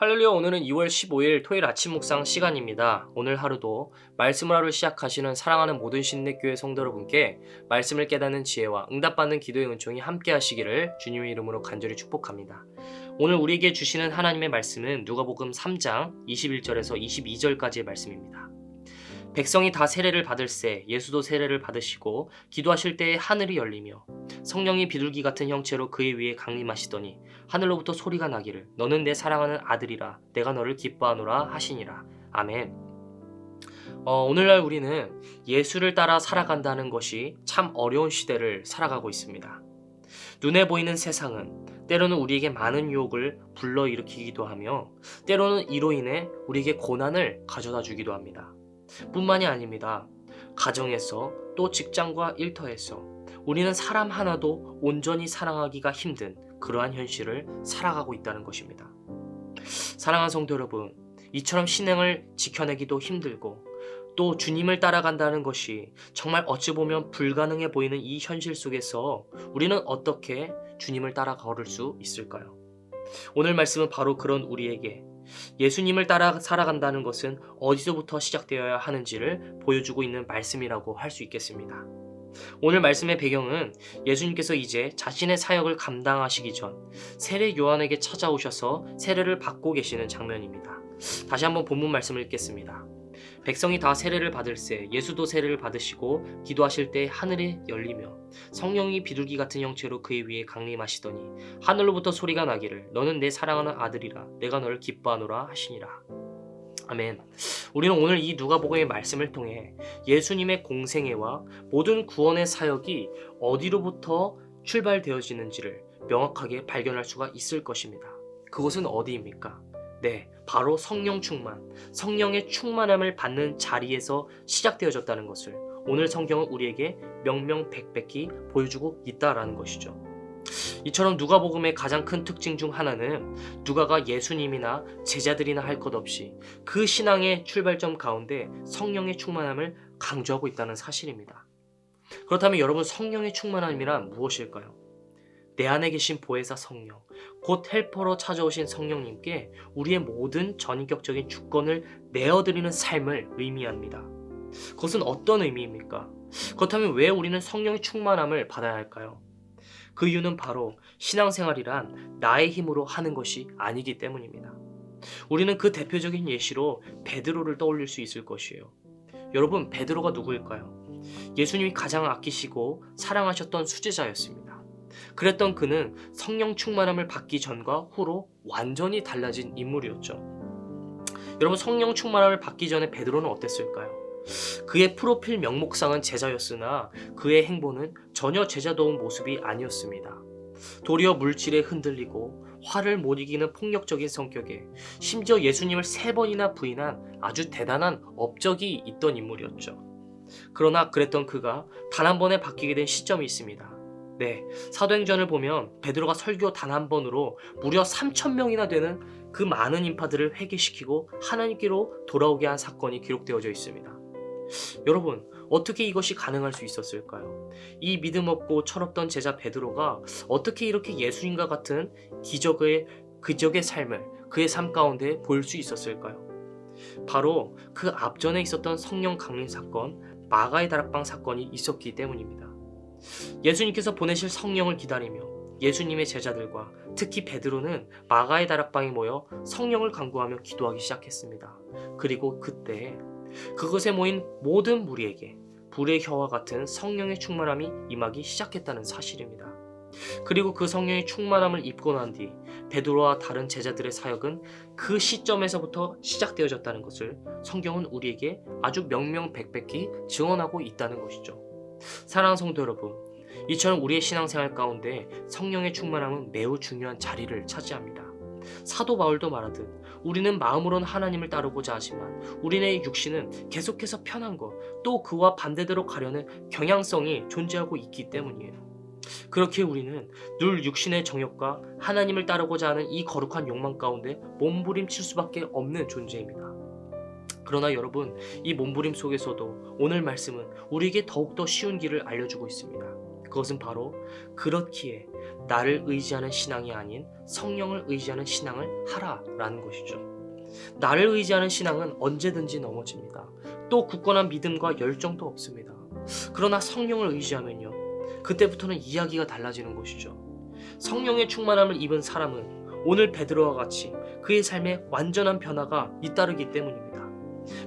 할렐루야. 오늘은 2월 15일 토요일 아침 묵상 시간입니다. 오늘 하루도 말씀을 하루 시작하시는 사랑하는 모든 신내교회 성도 여러분께 말씀을 깨닫는 지혜와 응답받는 기도의 은총이 함께 하시기를 주님의 이름으로 간절히 축복합니다. 오늘 우리에게 주시는 하나님의 말씀은 누가복음 3장 21절에서 22절까지의 말씀입니다. 백성이 다 세례를 받을새 예수도 세례를 받으시고 기도하실 때에 하늘이 열리며 성령이 비둘기 같은 형체로 그의 위에 강림하시더니 하늘로부터 소리가 나기를 너는 내 사랑하는 아들이라 내가 너를 기뻐하노라 하시니라. 아멘. 오늘날 우리는 예수를 따라 살아간다는 것이 참 어려운 시대를 살아가고 있습니다. 눈에 보이는 세상은 때로는 우리에게 많은 유혹을 불러일으키기도 하며 때로는 이로 인해 우리에게 고난을 가져다 주기도 합니다. 뿐만이 아닙니다. 가정에서 또 직장과 일터에서 우리는 사람 하나도 온전히 사랑하기가 힘든 그러한 현실을 살아가고 있다는 것입니다. 사랑하는 성도 여러분, 이처럼 신앙을 지켜내기도 힘들고 또 주님을 따라간다는 것이 정말 어찌 보면 불가능해 보이는 이 현실 속에서 우리는 어떻게 주님을 따라 걸을 수 있을까요? 오늘 말씀은 바로 그런 우리에게 예수님을 따라 살아간다는 것은 어디서부터 시작되어야 하는지를 보여주고 있는 말씀이라고 할 수 있겠습니다. 오늘 말씀의 배경은 예수님께서 이제 자신의 사역을 감당하시기 전 세례 요한에게 찾아오셔서 세례를 받고 계시는 장면입니다. 다시 한번 본문 말씀을 읽겠습니다. 백성이 다 세례를 받을새 예수도 세례를 받으시고 기도하실 때 하늘이 열리며 성령이 비둘기 같은 형체로 그의 위에 강림하시더니 하늘로부터 소리가 나기를 너는 내 사랑하는 아들이라 내가 너를 기뻐하노라 하시니라. 아멘. 우리는 오늘 이 누가복음의 말씀을 통해 예수님의 공생애와 모든 구원의 사역이 어디로부터 출발되어지는지를 명확하게 발견할 수가 있을 것입니다. 그곳은 어디입니까? 네, 바로 성령 충만, 성령의 충만함을 받는 자리에서 시작되어졌다는 것을 오늘 성경은 우리에게 명명백백히 보여주고 있다라는 것이죠. 이처럼 누가복음의 가장 큰 특징 중 하나는 누가가 예수님이나 제자들이나 할 것 없이 그 신앙의 출발점 가운데 성령의 충만함을 강조하고 있다는 사실입니다. 그렇다면 여러분, 성령의 충만함이란 무엇일까요? 내 안에 계신 보혜사 성령, 곧 헬퍼로 찾아오신 성령님께 우리의 모든 전인격적인 주권을 내어드리는 삶을 의미합니다. 그것은 어떤 의미입니까? 그렇다면 왜 우리는 성령의 충만함을 받아야 할까요? 그 이유는 바로 신앙생활이란 나의 힘으로 하는 것이 아니기 때문입니다. 우리는 그 대표적인 예시로 베드로를 떠올릴 수 있을 것이에요. 여러분, 베드로가 누구일까요? 예수님이 가장 아끼시고 사랑하셨던 수제자였습니다. 그랬던 그는 성령 충만함을 받기 전과 후로 완전히 달라진 인물이었죠. 여러분, 성령 충만함을 받기 전에 베드로는 어땠을까요? 그의 프로필 명목상은 제자였으나 그의 행보는 전혀 제자다운 모습이 아니었습니다. 도리어 물질에 흔들리고 화를 못 이기는 폭력적인 성격에 심지어 예수님을 3번이나 부인한 아주 대단한 업적이 있던 인물이었죠. 그러나 그랬던 그가 단 한 번에 바뀌게 된 시점이 있습니다. 네, 사도행전을 보면 베드로가 설교 단 한 번으로 무려 3,000명이나 되는 그 많은 인파들을 회개시키고 하나님께로 돌아오게 한 사건이 기록되어져 있습니다. 여러분, 어떻게 이것이 가능할 수 있었을까요? 이 믿음 없고 철없던 제자 베드로가 어떻게 이렇게 예수님과 같은 기적의 삶을 그의 삶 가운데 볼 수 있었을까요? 바로 그 앞전에 있었던 성령 강림 사건, 마가의 다락방 사건이 있었기 때문입니다. 예수님께서 보내실 성령을 기다리며 예수님의 제자들과 특히 베드로는 마가의 다락방에 모여 성령을 간구하며 기도하기 시작했습니다. 그리고 그때 그것에 모인 모든 무리에게 불의 혀와 같은 성령의 충만함이 임하기 시작했다는 사실입니다. 그리고 그 성령의 충만함을 입고 난 뒤 베드로와 다른 제자들의 사역은 그 시점에서부터 시작되어졌다는 것을 성경은 우리에게 아주 명명백백히 증언하고 있다는 것이죠. 사랑하는 성도 여러분, 이처럼 우리의 신앙생활 가운데 성령의 충만함은 매우 중요한 자리를 차지합니다. 사도 바울도 말하듯 우리는 마음으로는 하나님을 따르고자 하지만 우리의 육신은 계속해서 편한 것, 또 그와 반대대로 가려는 경향성이 존재하고 있기 때문이에요. 그렇게 우리는 늘 육신의 정욕과 하나님을 따르고자 하는 이 거룩한 욕망 가운데 몸부림칠 수밖에 없는 존재입니다. 그러나 여러분, 이 몸부림 속에서도 오늘 말씀은 우리에게 더욱더 쉬운 길을 알려주고 있습니다. 그것은 바로 그렇기에 나를 의지하는 신앙이 아닌 성령을 의지하는 신앙을 하라라는 것이죠. 나를 의지하는 신앙은 언제든지 넘어집니다. 또 굳건한 믿음과 열정도 없습니다. 그러나 성령을 의지하면요, 그때부터는 이야기가 달라지는 것이죠. 성령의 충만함을 입은 사람은 오늘 베드로와 같이 그의 삶에 완전한 변화가 잇따르기 때문입니다.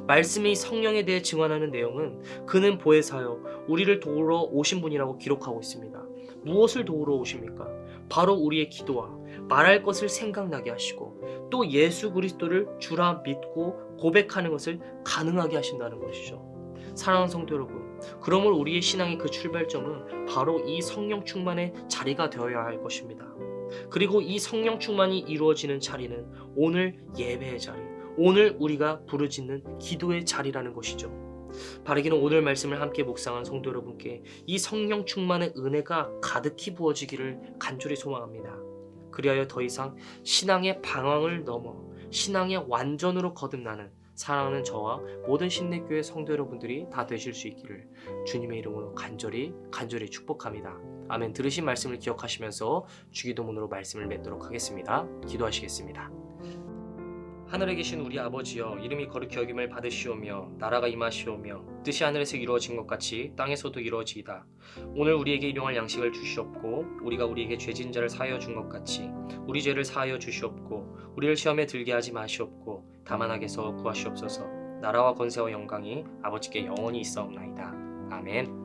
말씀이 성령에 대해 증언하는 내용은 그는 보혜사여 우리를 도우러 오신 분이라고 기록하고 있습니다. 무엇을 도우러 오십니까? 바로 우리의 기도와 말할 것을 생각나게 하시고 또 예수 그리스도를 주라 믿고 고백하는 것을 가능하게 하신다는 것이죠. 사랑하는 성도 여러분, 그러므로 우리의 신앙의 그 출발점은 바로 이 성령 충만의 자리가 되어야 할 것입니다. 그리고 이 성령 충만이 이루어지는 자리는 오늘 예배의 자리, 오늘 우리가 부르짖는 기도의 자리라는 것이죠. 바르기는 오늘 말씀을 함께 묵상한 성도 여러분께 이 성령 충만의 은혜가 가득히 부어지기를 간절히 소망합니다. 그리하여 더 이상 신앙의 방황을 넘어 신앙의 완전으로 거듭나는 사랑하는 저와 모든 신내교회 성도 여러분들이 다 되실 수 있기를 주님의 이름으로 간절히 축복합니다. 아멘. 들으신 말씀을 기억하시면서 주기도문으로 말씀을 맺도록 하겠습니다. 기도하시겠습니다. 하늘에 계신 우리 아버지여, 이름이 거룩히 여김을 받으시오며 나라가 임하시오며 뜻이 하늘에서 이루어진 것 같이 땅에서도 이루어지이다. 오늘 우리에게 일용할 양식을 주시옵고 우리가 우리에게 죄진 자를 사하여 준 것 같이 우리 죄를 사하여 주시옵고 우리를 시험에 들게 하지 마시옵고 다만 악에서 구하시옵소서. 나라와 권세와 영광이 아버지께 영원히 있사옵나이다. 아멘.